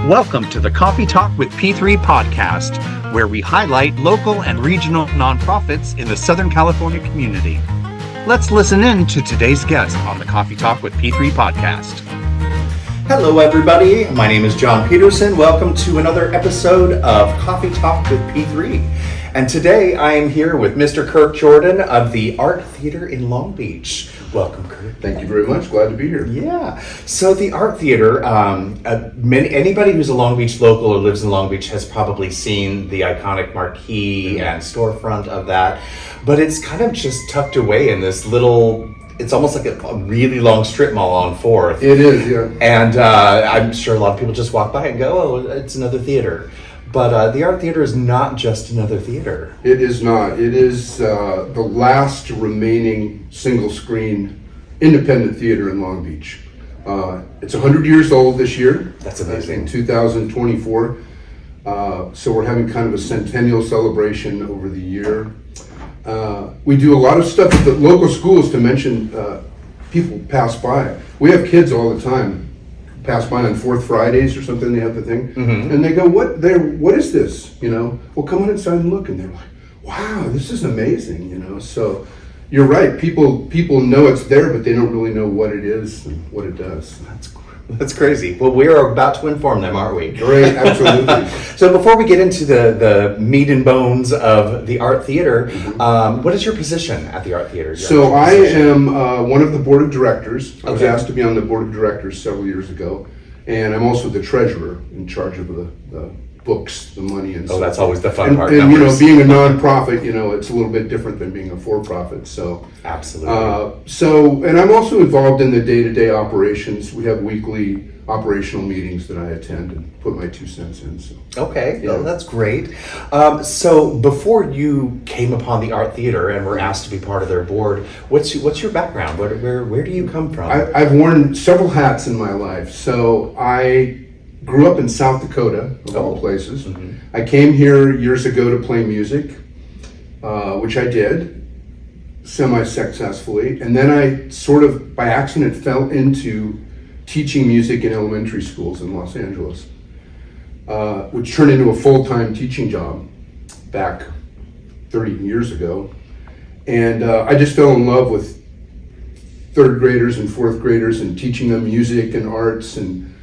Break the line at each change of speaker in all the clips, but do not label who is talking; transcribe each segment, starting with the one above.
Welcome to the Coffee Talk with P3 podcast, where we highlight local and regional nonprofits in the Southern California community. Let's listen in to today's guest on the Coffee Talk with P3 podcast. Hello, everybody. My name is John Peterson. Welcome to another episode of Coffee Talk with P3. And today I am here with Mr. Kirk Jordan of the Art Theater in Long Beach. Welcome, Kirk.
Thank you very much. Glad to be here.
Yeah. So the Art Theater, anybody who's a Long Beach local or lives in Long Beach has probably seen the iconic marquee and storefront of that. But it's kind of just tucked away in this little... It's almost like a really long strip mall on 4th.
It is, yeah.
And I'm sure a lot of people just walk by and go, oh, it's another theater. But the Art Theater is not just another theater.
It is not. It is the last remaining single-screen independent theater in Long Beach. It's 100 years old this year.
That's amazing.
In 2024. So we're having kind of a centennial celebration over the year. We do a lot of stuff at the local schools to mention people pass by. We have kids all the time pass by on 4th Fridays or something, they have the thing, and they go, what is this, you know? Well, come on inside and look, and they're like, wow, this is amazing, you know? So you're right, people know it's there, but they don't really know what it is and what it does.
That's crazy. Well, we are about to inform them, aren't we?
Great, absolutely.
So before we get into the meat and bones of the Art Theater, what is your position at the Art Theater?
So I am one of the board of directors. I was asked to be on the board of directors several years ago, and I'm also the treasurer in charge of the books, the money, and so.
That's always the fun part.
And you know, being a nonprofit, you know, it's a little bit different than being a for-profit. So
absolutely.
And I'm also involved in the day-to-day operations. We have weekly operational meetings that I attend and put my 2 cents in. So.
Okay, yeah. That's great. So before you came upon the Art Theater and were asked to be part of their board, what's your background? Where do you come from?
I've worn several hats in my life. So I grew up in South Dakota, of all places. I came here years ago to play music, which I did semi-successfully. And then I sort of, by accident, fell into teaching music in elementary schools in Los Angeles, which turned into a full-time teaching job back 30 years ago. And I just fell in love with 3rd graders and 4th graders and teaching them music and arts, and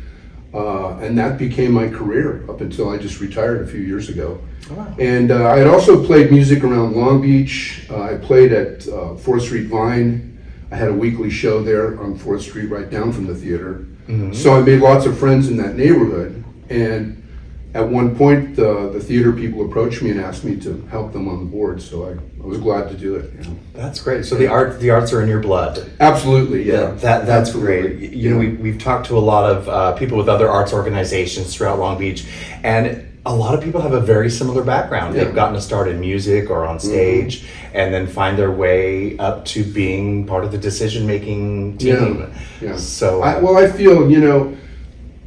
that became my career up until I just retired a few years ago. Oh, wow. And I had also played music around Long Beach. I played at 4th Street Vine. I had a weekly show there on 4th Street right down from the theater. So I made lots of friends in that neighborhood. And at one point, the theater people approached me and asked me to help them on the board. So I was glad to do it. You know.
That's great. So the arts are in your blood.
Absolutely, yeah.
That's
absolutely
great. You know, we've talked to a lot of people with other arts organizations throughout Long Beach, and a lot of people have a very similar background. They've gotten to start in music or on stage, and then find their way up to being part of the decision-making team.
Yeah.
So,
I feel, you know,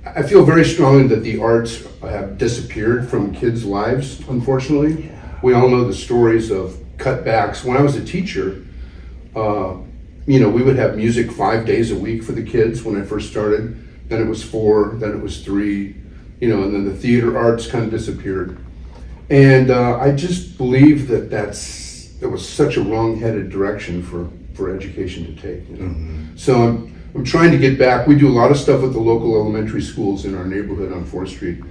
I feel very strongly that the arts have disappeared from kids' lives, unfortunately. Yeah. We all know the stories of cutbacks. When I was a teacher, you know, we would have music 5 days a week for the kids when I first started. Then it was 4, then it was 3, you know, and then the theater arts kind of disappeared. And I just believe that that was such a wrong-headed direction for education to take. You know? So I'm trying to get back. We do a lot of stuff with the local elementary schools in our neighborhood on 4th Street,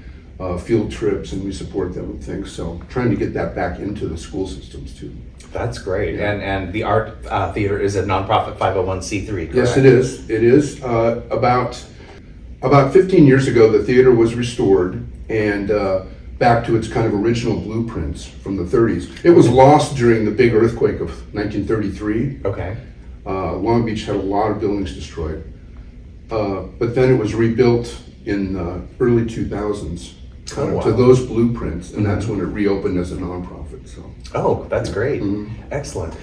field trips, and we support them with things. So I'm trying to get that back into the school systems too.
That's great. Yeah. And the Art Theater is a nonprofit 501c3, correct?
Yes, it is. It is. About 15 years ago, the theater was restored and back to its kind of original blueprints from the 30s. It was lost during the big earthquake of 1933.
Okay.
Long Beach had a lot of buildings destroyed, but then it was rebuilt in the early 2000s to those blueprints, and that's when it reopened as a nonprofit. So.
Oh, that's great. Excellent.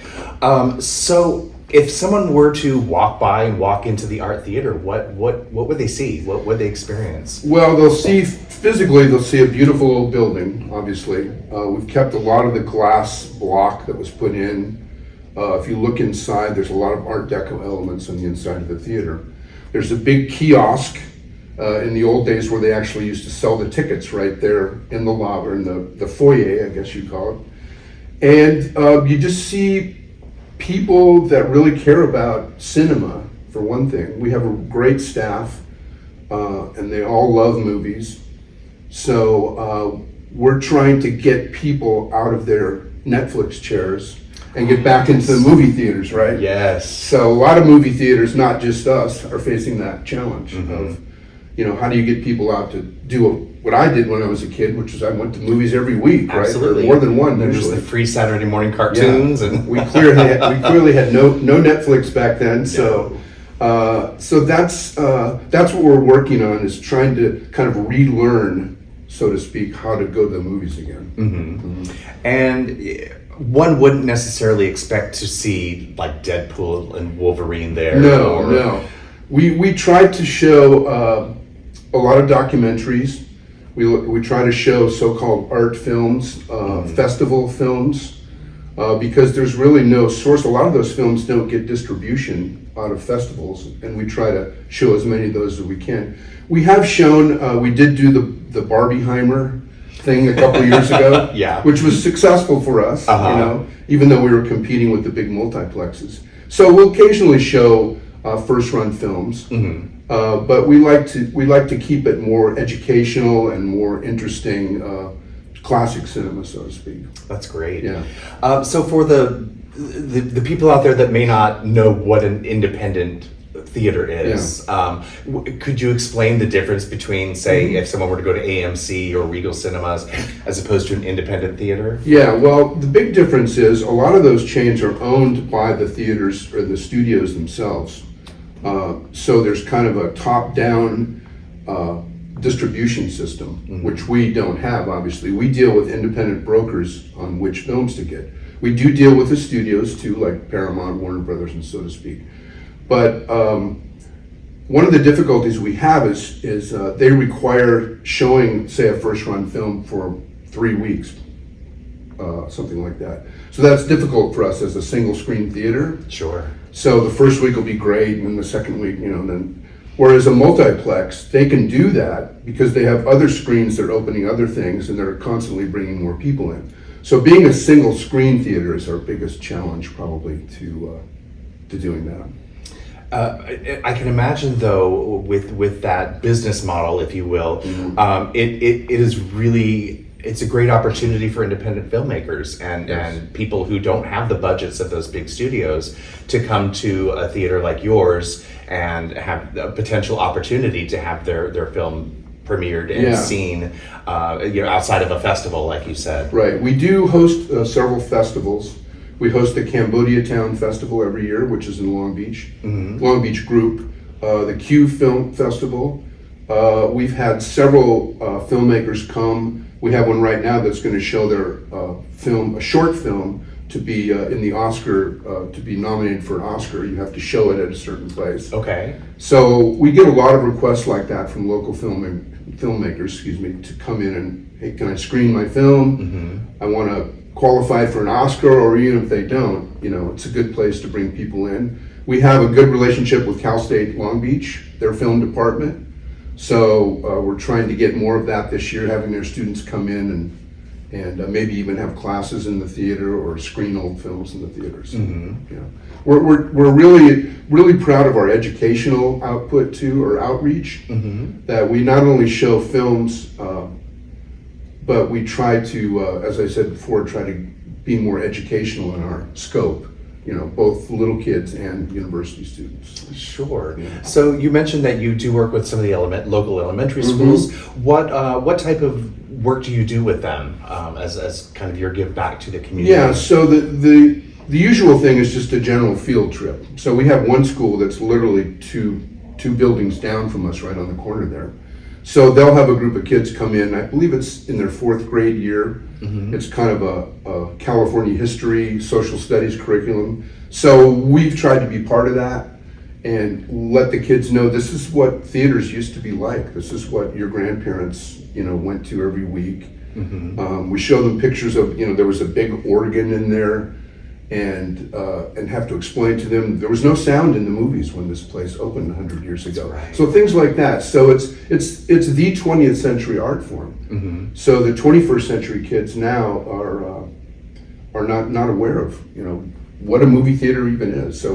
So if someone were to walk into the Art Theater, what would they see? What would they experience?
Well, they'll see a beautiful old building, obviously. We've kept a lot of the glass block that was put in. If you look inside, there's a lot of Art Deco elements on the inside of the theater. There's a big kiosk in the old days where they actually used to sell the tickets right there in the lobby, or in the foyer, I guess you'd call it. And you just see people that really care about cinema, for one thing. We have a great staff, and they all love movies. So we're trying to get people out of their Netflix chairs and get back into the movie theaters, right?
Yes.
So a lot of movie theaters, not just us, are facing that challenge of, how do you get people out to do what I did when I was a kid, which is I went to movies every week,
Absolutely.
right? Or more than one.
There's
usually.
the free Saturday morning cartoons, and
we clearly had no Netflix back then. So that's what we're working on, is trying to kind of relearn, so to speak, how to go to the movies again.
And one wouldn't necessarily expect to see like Deadpool and Wolverine there.
No. We tried to show a lot of documentaries. We try to show so-called art films, festival films, because there's really no source. A lot of those films don't get distribution out of festivals, and we try to show as many of those as we can. We have shown, we did do the Barbieheimer thing a couple of years ago, which was successful for us, even though we were competing with the big multiplexes. So we'll occasionally show first-run films, but we like to keep it more educational and more interesting, classic cinema, so to speak.
That's great.
Yeah.
So for the people out there that may not know what an independent theater is, could you explain the difference between, say, if someone were to go to AMC or Regal Cinemas as opposed to an independent theater?
Yeah, well, the big difference is a lot of those chains are owned by the theaters or the studios themselves. So there's kind of a top-down distribution system, which we don't have, obviously. We deal with independent brokers on which films to get. We do deal with the studios too, like Paramount, Warner Brothers, and so to speak. But one of the difficulties we have is they require showing, say, a first-run film for 3 weeks, something like that. So that's difficult for us as a single-screen theater.
Sure.
So the first week will be great, and then the second week, then. Whereas a multiplex, they can do that because they have other screens that are opening other things, and they're constantly bringing more people in. So being a single-screen theater is our biggest challenge, probably, to doing that.
I can imagine, though, with that business model, if you will, it is really, it's a great opportunity for independent filmmakers and people who don't have the budgets of those big studios to come to a theater like yours and have a potential opportunity to have their film premiered and seen, outside of a festival, like you said. Right.
We do host several festivals. We host the Cambodia Town Festival every year, which is in Long Beach. Long Beach group. The Q Film Festival. We've had several filmmakers come. We have one right now that's going to show their film, a short film, to be in the Oscar, to be nominated for an Oscar. You have to show it at a certain place.
Okay.
So we get a lot of requests like that from local filmmakers, to come in and, hey, can I screen my film? I want to qualify for an Oscar, or even if they don't, it's a good place to bring people in. We have a good relationship with Cal State Long Beach, their film department. So we're trying to get more of that this year, having their students come in and maybe even have classes in the theater or screen old films in the theaters. We're really proud of our educational output too, or outreach, that we not only show films, but we try to, as I said before, try to be more educational in our scope. Both little kids and university students.
Sure. So you mentioned that you do work with some of the local elementary schools. What type of work do you do with them as kind of your give back to the community?
Yeah. So the usual thing is just a general field trip. So we have one school that's literally two buildings down from us, right on the corner there. So they'll have a group of kids come in. I believe it's in their 4th grade year. It's kind of a California history, social studies curriculum. So we've tried to be part of that and let the kids know this is what theaters used to be like. This is what your grandparents, went to every week. We show them pictures of, there was a big organ in there, and have to explain to them there was no sound in the movies when this place opened 100 years ago.
Right.
So things like that. So it's the 20th century art form.
Mm-hmm.
So the 21st century kids now are not aware of what a movie theater even is. So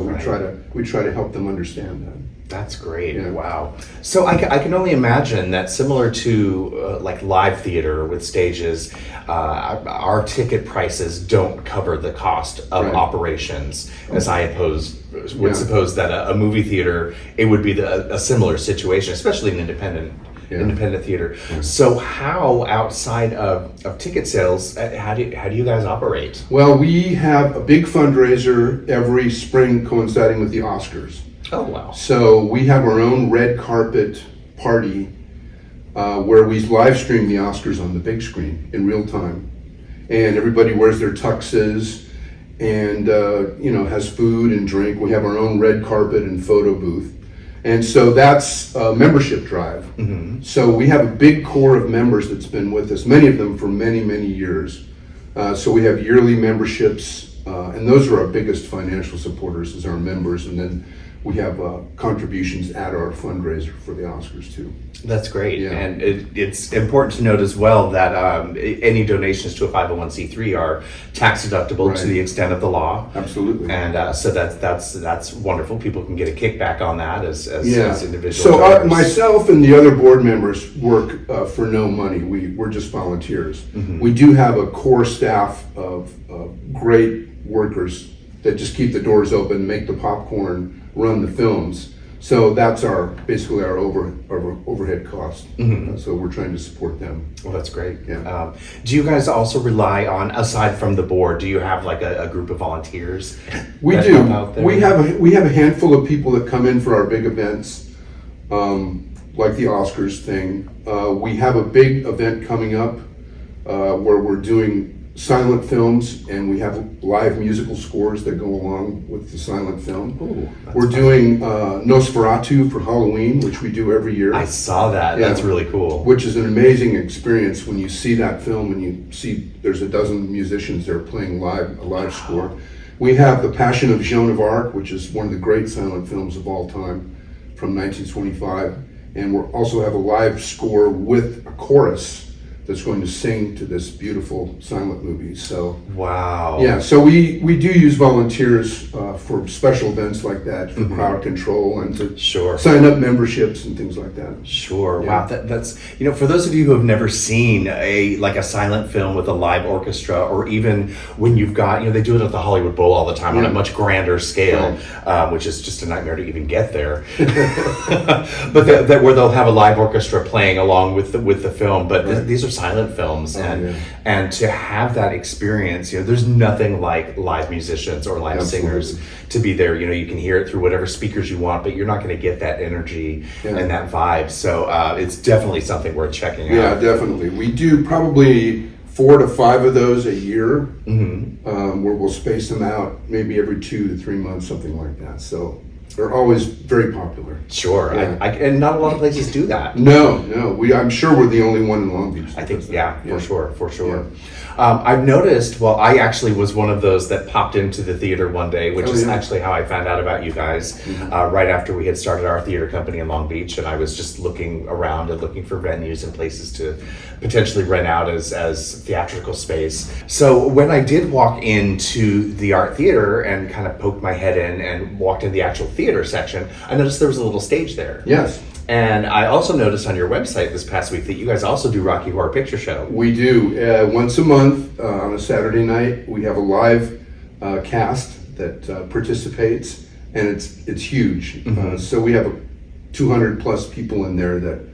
we try to help them understand that.
That's great.
Yeah.
Wow. So I can only imagine that similar to like live theater with stages, our ticket prices don't cover the cost of operations, as I would suppose that a movie theater, it would be a similar situation, especially an independent theater. Yeah. So how, outside of ticket sales, how do you guys operate?
Well, we have a big fundraiser every spring coinciding with the Oscars.
Oh, wow.
So we have our own red carpet party where we live stream the Oscars on the big screen in real time. And everybody wears their tuxes and has food and drink. We have our own red carpet and photo booth. And so that's a membership drive. Mm-hmm. So we have a big core of members that's been with us, many of them for many, many years. So we have yearly memberships, and those are our biggest financial supporters, is our members. And then we have contributions at our fundraiser for the Oscars too.
That's great. Yeah. And it's important to note as well that any donations to a 501c3 are tax deductible to the extent of the law.
Absolutely.
And so that's wonderful. People can get a kickback on that as individuals.
So myself and the other board members work for no money. We're just volunteers. Mm-hmm. We do have a core staff of great workers that just keep the doors open, make the popcorn, run the films. So that's basically our overhead cost. Mm-hmm. So we're trying to support them.
Well, that's great.
Yeah.
Do you guys also rely on, aside from the board, do you have like a group of volunteers?
We do. We have a handful of people that come in for our big events, like the Oscars thing. We have a big event coming up where we're doing silent films, and we have live musical scores that go along with the silent film.
Ooh,
we're doing Nosferatu for Halloween, which we do every year.
I saw that. Yeah. That's really cool.
Which is an amazing experience when you see that film and you see there's a dozen musicians there playing a live score. We have The Passion of Joan of Arc, which is one of the great silent films of all time from 1925. And we also have a live score with a chorus that's going to sing to this beautiful silent movie. So
wow.
Yeah, so we do use volunteers for special events like that, for crowd control and to sign up memberships and things like that.
Sure. Yeah. Wow. That's for those of you who have never seen a silent film with a live orchestra, or even when you've got they do it at the Hollywood Bowl all the time on a much grander scale, which is just a nightmare to even get there. But that where they'll have a live orchestra playing along with the film, but these are silent films, and to have that experience, there's nothing like live musicians or live singers to be there. You can hear it through whatever speakers you want, but you're not going to get that energy and that vibe. So it's definitely something worth checking out.
Yeah, definitely. We do probably 4 to 5 of those a year, where we'll space them out maybe every 2 to 3 months, something like that. So they're always very popular.
Sure, yeah. And not a lot of places do that.
No. I'm sure we're the only one in Long Beach.
I think, for sure. Yeah. I've noticed, I actually was one of those that popped into the theater one day, which is actually how I found out about you guys, right after we had started our theater company in Long Beach, and I was just looking around and looking for venues and places to potentially rent out as theatrical space. So when I did walk into the art theater and kind of poked my head in and walked in the actual theater section, I noticed there was a little stage there.
Yes.
And I also noticed on your website this past week that you guys also do Rocky Horror Picture Show.
We do. Once a month on a Saturday night, we have a live cast that participates, and it's huge. So we have 200 plus people in there that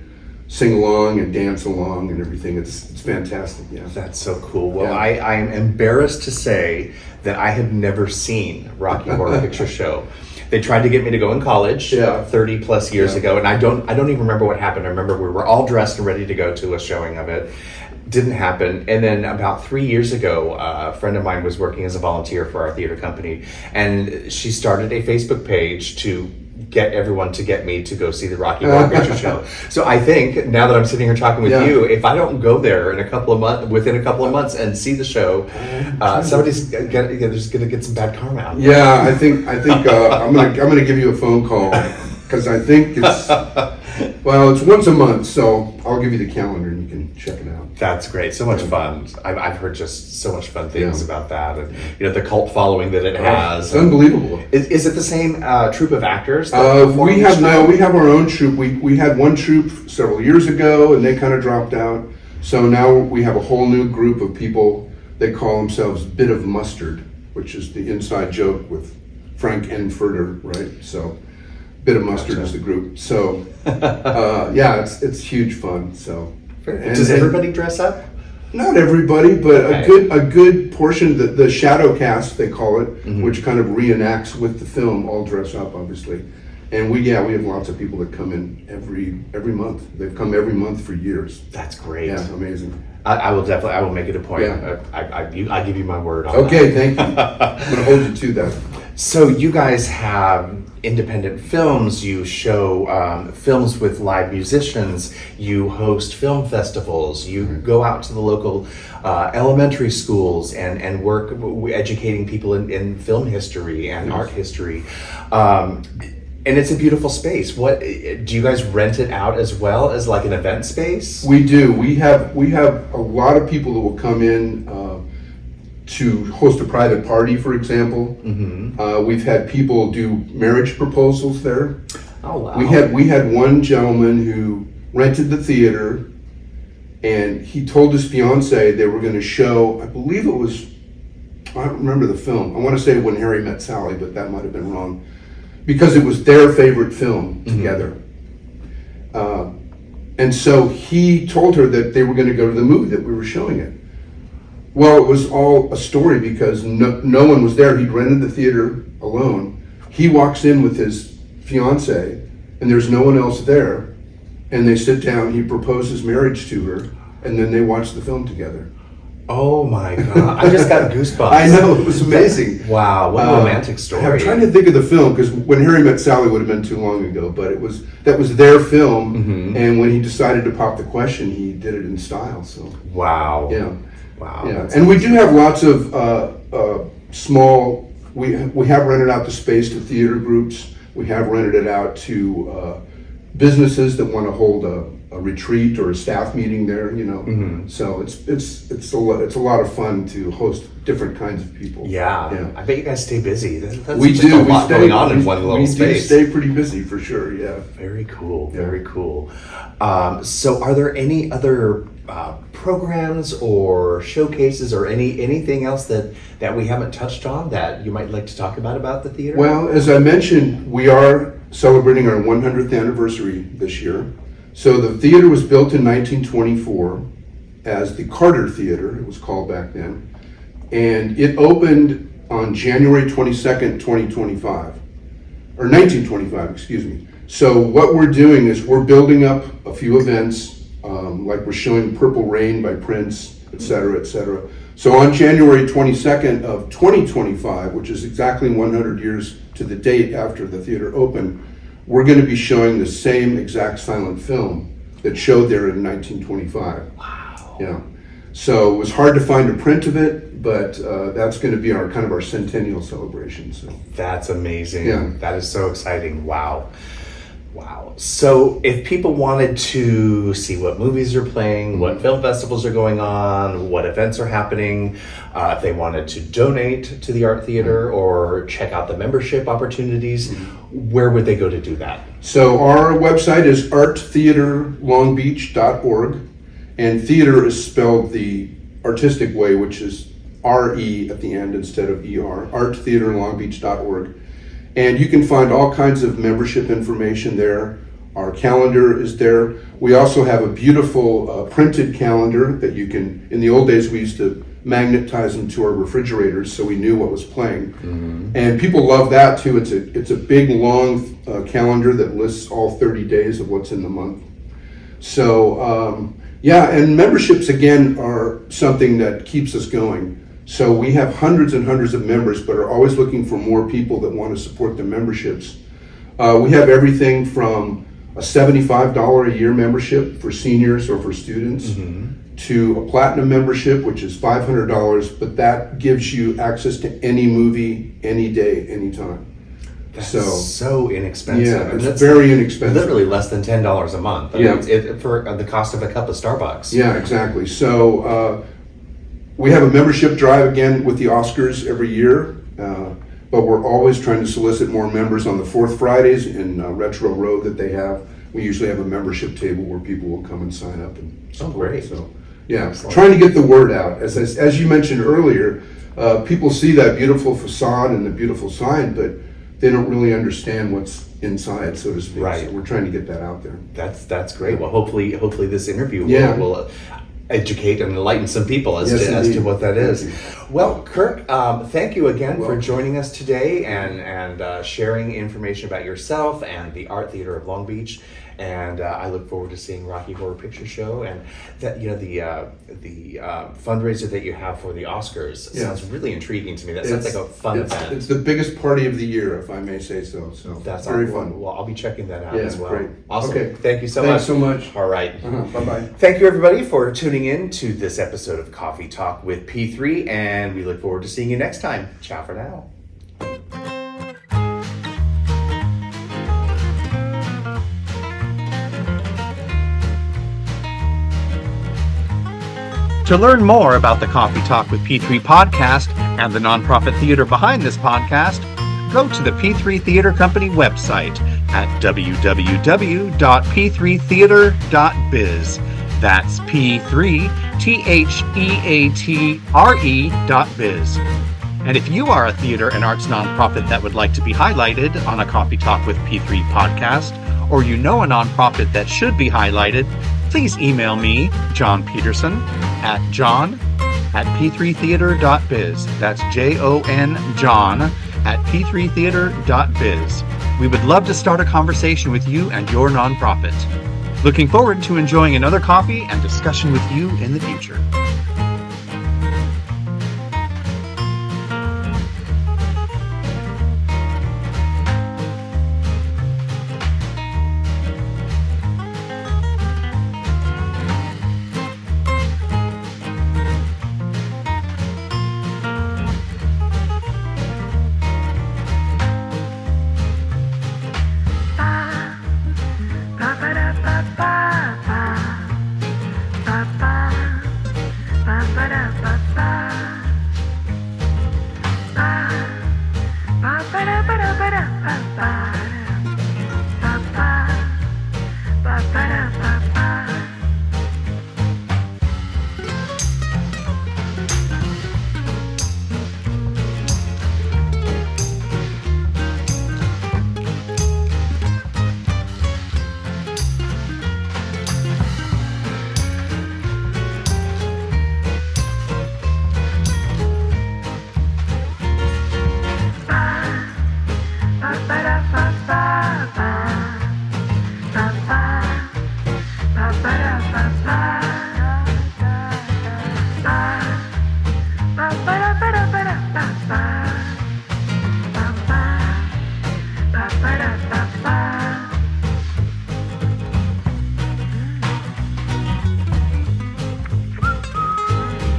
sing along and dance along and everything. It's fantastic. Yeah,
that's so cool. Well, I am embarrassed to say that I have never seen Rocky Horror Picture Show. They tried to get me to go in college 30 plus years ago, and I don't even remember what happened. I remember we were all dressed and ready to go to a showing of it. Didn't happen. And then about 3 years ago, a friend of mine was working as a volunteer for our theater company, and she started a Facebook page to get everyone to get me to go see the Rocky Horror Picture Show. So I think now that I'm sitting here talking with you, if I don't go there in within a couple of months and see the show, there's going to get some bad karma out.
Yeah, I think I'm gonna give you a phone call because I think it's once a month, so I'll give you the calendar and you can check it out.
That's great. So much fun. I've heard just so much fun things about that, and the cult following that it has.
It's unbelievable.
Is it the same troupe of actors?
We have our own troupe. We had one troupe several years ago, and they kind of dropped out. So now we have a whole new group of people. They call themselves Bit of Mustard, which is the inside joke with Frank Enfurter, right? So Bit of Mustard is the group. So it's huge fun. So
does everybody dress up?
Not everybody, but a good portion. The shadow cast, they call it, which kind of reenacts with the film, all dress up, obviously. And we have lots of people that come in every month. They've come every month for years.
That's great.
Yeah, amazing.
I will make it a point.
Yeah.
I give you my word on
Okay,
that.
thank you. I'm going to hold you to that.
So you guys have independent films, you show films with live musicians, you host film festivals, you go out to the local elementary schools and work educating people in film history and art history. And it's a beautiful space. What do you guys rent it out as well as like an event space?
We do. We have a lot of people that will come in to host a private party, for example. We've had people do marriage proposals there.
Oh wow!
We had one gentleman who rented the theater, and he told his fiancee they were going to show. I believe it was. I don't remember the film. I want to say When Harry Met Sally, but that might have been wrong. Because it was their favorite film together. And so he told her that they were going to go to the movie, that we were showing it. Well, it was all a story because no one was there. He'd rented the theater alone. He walks in with his fiancée, and there's no one else there. And they sit down, he proposes marriage to her, and then they watch the film together.
Oh my God, I just got goosebumps.
I know, it was amazing.
Wow, what a romantic story.
I'm trying to think of the film, because When Harry Met Sally would have been too long ago, but that was their film, and when he decided to pop the question, he did it in style. So
wow.
Yeah.
Wow.
Yeah. And we do have lots of small, we have rented out the space to theater groups, we have rented it out to businesses that want to hold a retreat or a staff meeting there, So it's a lot of fun to host different kinds of people.
Yeah. I bet you guys stay busy. That's
We do.
A lot going on in one little space.
We do stay pretty busy for sure. Yeah.
Very cool.
Yeah.
Very cool. So, are there any other programs or showcases or anything else that we haven't touched on that you might like to talk about the theater?
Well, as I mentioned, we are celebrating our 100th anniversary this year. So the theater was built in 1924 as the Carter Theater, it was called back then. And it opened on January 22nd, 2025. Or 1925, excuse me. So what we're doing is we're building up a few events, like we're showing Purple Rain by Prince, et cetera, et cetera. So on January 22nd of 2025, which is exactly 100 years to the date after the theater opened, we're going to be showing the same exact silent film that showed there in 1925.
Wow.
Yeah. So it was hard to find a print of it, but that's going to be our centennial celebration. So
that's amazing.
Yeah.
That is so exciting. Wow. So if people wanted to see what movies are playing, what film festivals are going on, what events are happening, if they wanted to donate to the art theater or check out the membership opportunities, where would they go to do that?
So our website is arttheaterlongbeach.org, and theater is spelled the artistic way, which is R-E at the end instead of E-R, arttheaterlongbeach.org. And you can find all kinds of membership information there. Our calendar is there. We also have a beautiful printed calendar that you can, in the old days we used to magnetize them to our refrigerators so we knew what was playing. And people love that too. It's a big long calendar that lists all 30 days of what's in the month. So and memberships again are something that keeps us going. So we have hundreds and hundreds of members, but are always looking for more people that want to support the memberships. We have everything from a $75 a year membership for seniors or for students to a platinum membership, which is $500, but that gives you access to any movie, any day, anytime.
That's so inexpensive.
Yeah, it's very inexpensive.
Literally less than $10 a month. I mean, it's for the cost of a cup of Starbucks.
Yeah, exactly. So we have a membership drive again with the Oscars every year, but we're always trying to solicit more members on the fourth Fridays in Retro Row that they have. We usually have a membership table where people will come and sign up and support.
Oh, great.
So, yeah, trying to get the word out. As you mentioned earlier, people see that beautiful facade and the beautiful sign, but they don't really understand what's inside, so to speak.
Right.
So we're trying to get that out there.
That's great. Well, hopefully this interview will educate and enlighten some people as to what that is. Well, Kirk, thank you again for joining us today and sharing information about yourself and the Art Theater of Long Beach. And I look forward to seeing Rocky Horror Picture Show and that the fundraiser that you have for the Oscars sounds really intriguing to me. That sounds like a fun event.
It's the biggest party of the year, if I may say so. So
that's
very
awesome.
fun.
Well, I'll be checking that out as well.
Great.
Awesome.
Okay.
Thank you so much.
Thanks so much.
All right.
Bye-bye.
Thank you, everybody, for tuning in to this episode of Coffee Talk with P3, and we look forward to seeing you next time. Ciao for now.
To learn more about the Coffee Talk with P3 podcast and the nonprofit theater behind this podcast, go to the P3 Theater Company website at www.p3theater.biz. That's P3theatre.biz. And if you are a theater and arts nonprofit that would like to be highlighted on a Coffee Talk with P3 podcast, or you know a nonprofit that should be highlighted, please email me, John Peterson, at john@p3theater.biz. That's Jon John at p3theater.biz. We would love to start a conversation with you and your nonprofit. Looking forward to enjoying another coffee and discussion with you in the future.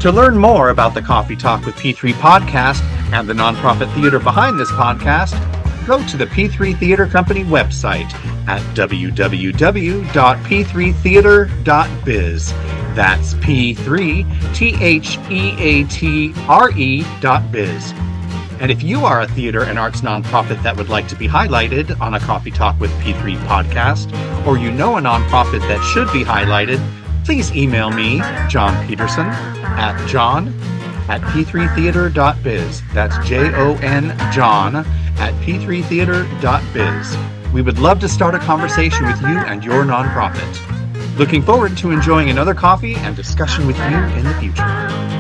To learn more about the Coffee Talk with P3 podcast and the nonprofit theater behind this podcast, go to the P3 Theater Company website at www.p3theater.biz. That's P3theatre.biz. And if you are a theater and arts nonprofit that would like to be highlighted on a Coffee Talk with P3 podcast, or you know a nonprofit that should be highlighted, please email me, John Peterson, at john@p3theater.biz. That's Jon John at p3theater.biz. We would love to start a conversation with you and your nonprofit. Looking forward to enjoying another coffee and discussion with you in the future.